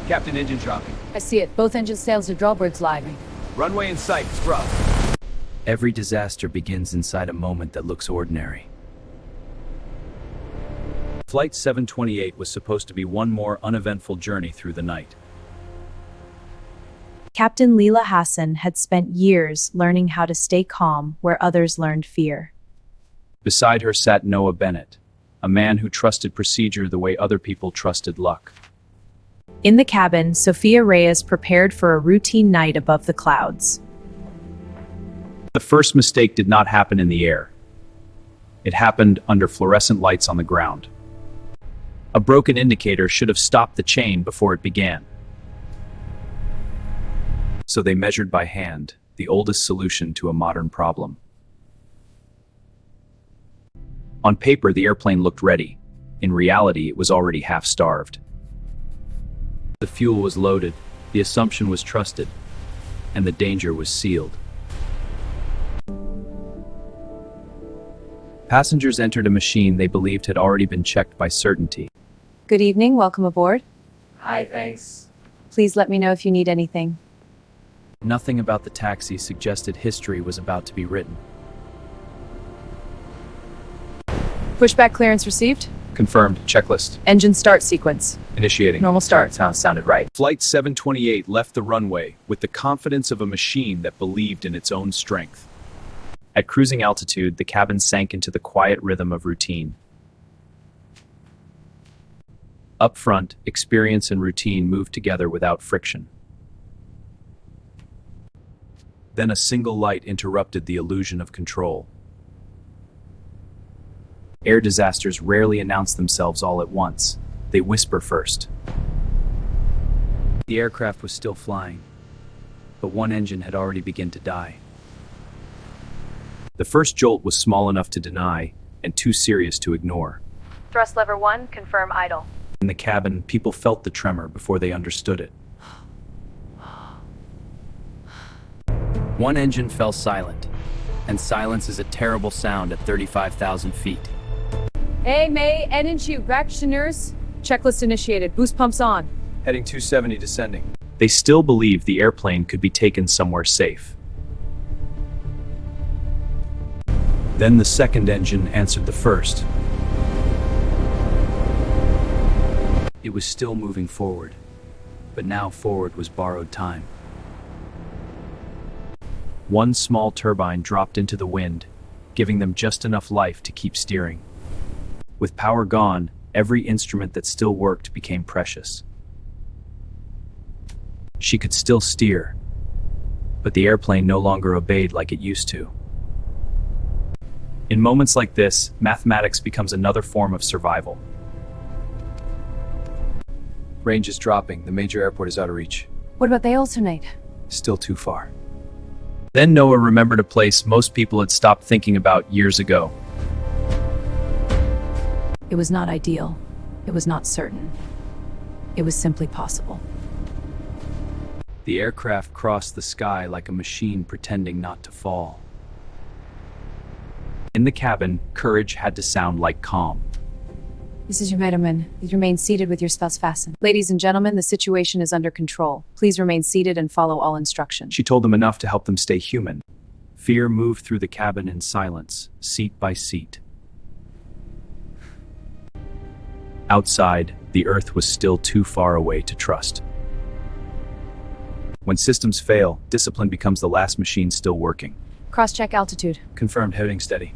Captain, engine dropping. I see it. Both engine sails are drawbirds living. Runway in sight, scrub. Every disaster begins inside a moment that looks ordinary. Flight 728 was supposed to be one more uneventful journey through the night. Captain Leela Hassan had spent years learning how to stay calm where others learned fear. Beside her sat Noah Bennett, a man who trusted procedure the way other people trusted luck. In the cabin, Sophia Reyes prepared for a routine night above the clouds. The first mistake did not happen in the air. It happened under fluorescent lights on the ground. A broken indicator should have stopped the chain before it began. So they measured by hand, the oldest solution to a modern problem. On paper, the airplane looked ready. In reality, it was already half-starved. The fuel was loaded, the assumption was trusted, and the danger was sealed. Passengers entered a machine they believed had already been checked by certainty. Good evening, welcome aboard. Hi, thanks. Please let me know if you need anything. Nothing about the taxi suggested history was about to be written. Pushback clearance received. Confirmed. Checklist. Engine start sequence. Initiating. Normal start. Sounded right. Flight 728 left the runway with the confidence of a machine that believed in its own strength. At cruising altitude, the cabin sank into the quiet rhythm of routine. Up front, experience and routine moved together without friction. Then a single light interrupted the illusion of control. Air disasters rarely announce themselves all at once. They whisper first. The aircraft was still flying, but one engine had already begun to die. The first jolt was small enough to deny and too serious to ignore. Thrust lever 1, confirm idle. In the cabin, people felt the tremor before they understood it. One engine fell silent, and silence is a terrible sound at 35,000 feet. Hey, May, energy reactioners. Checklist initiated. Boost pumps on. Heading 270, descending. They still believed the airplane could be taken somewhere safe. Then the second engine answered the first. It was still moving forward, but now forward was borrowed time. One small turbine dropped into the wind, giving them just enough life to keep steering. With power gone, every instrument that still worked became precious. She could still steer, but the airplane no longer obeyed like it used to. In moments like this, mathematics becomes another form of survival. Range is dropping. The major airport is out of reach. What about the alternate? Still too far. Then Noah remembered a place most people had stopped thinking about years ago. It was not ideal. It was not certain. It was simply possible. The aircraft crossed the sky like a machine pretending not to fall. In the cabin, courage had to sound like calm. This is your Medeman. Please remain seated with your spouse fastened. Ladies and gentlemen, the situation is under control. Please remain seated and follow all instructions. She told them enough to help them stay human. Fear moved through the cabin in silence, seat by seat. Outside, the Earth was still too far away to trust. When systems fail, discipline becomes the last machine still working. Cross-check altitude. Confirmed, heading steady.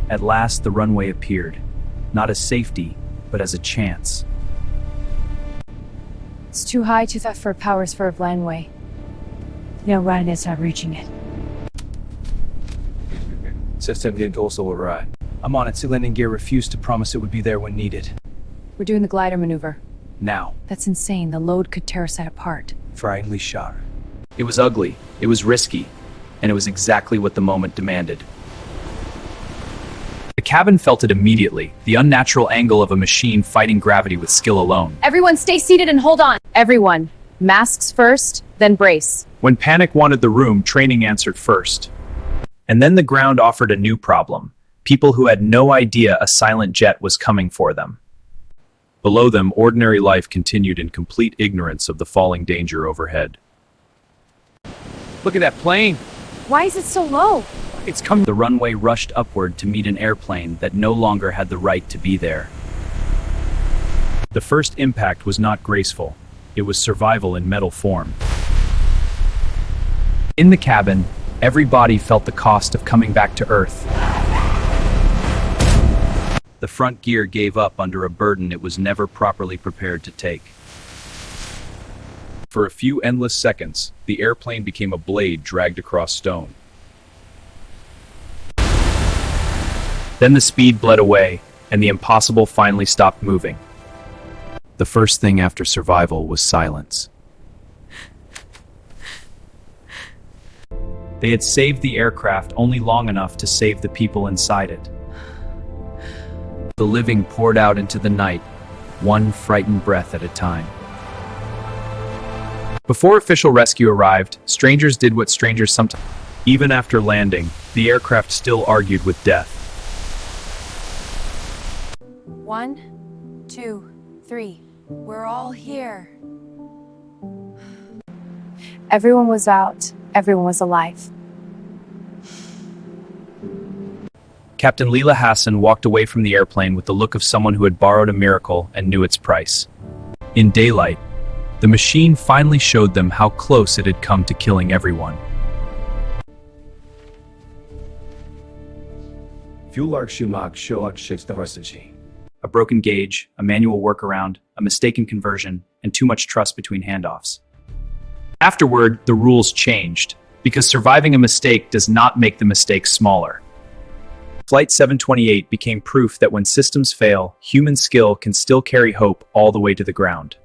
At last, the runway appeared. Not as safety, but as a chance. It's too high, too fast for powers for a landway. No, Ryan is not reaching it. System didn't also arrive. I'm on it. See, landing gear refused to promise it would be there when needed. We're doing the glider maneuver. Now. That's insane. The load could tear us apart. Frighteningly sharp. It was ugly, it was risky, and it was exactly what the moment demanded. The cabin felt it immediately, the unnatural angle of a machine fighting gravity with skill alone. Everyone stay seated and hold on. Everyone. Masks first, then brace. When panic wanted the room, training answered first. And then the ground offered a new problem. People who had no idea a silent jet was coming for them. Below them, ordinary life continued in complete ignorance of the falling danger overhead. Look at that plane! Why is it so low? It's coming. The runway rushed upward to meet an airplane that no longer had the right to be there. The first impact was not graceful. It was survival in metal form. In the cabin, everybody felt the cost of coming back to Earth. The front gear gave up under a burden it was never properly prepared to take. For a few endless seconds, the airplane became a blade dragged across stone. Then the speed bled away, and the impossible finally stopped moving. The first thing after survival was silence. They had saved the aircraft only long enough to save the people inside it. The living poured out into the night, one frightened breath at a time. Before official rescue arrived, strangers did what strangers sometimes. Even after landing, the aircraft still argued with death. 1, 2, 3. We're all here. Everyone was out. Everyone was alive. Captain Leela Hassan walked away from the airplane with the look of someone who had borrowed a miracle and knew its price. In daylight, the machine finally showed them how close it had come to killing everyone. A broken gauge, a manual workaround, a mistaken conversion, and too much trust between handoffs. Afterward, the rules changed, because surviving a mistake does not make the mistake smaller. Flight 728 became proof that when systems fail, human skill can still carry hope all the way to the ground.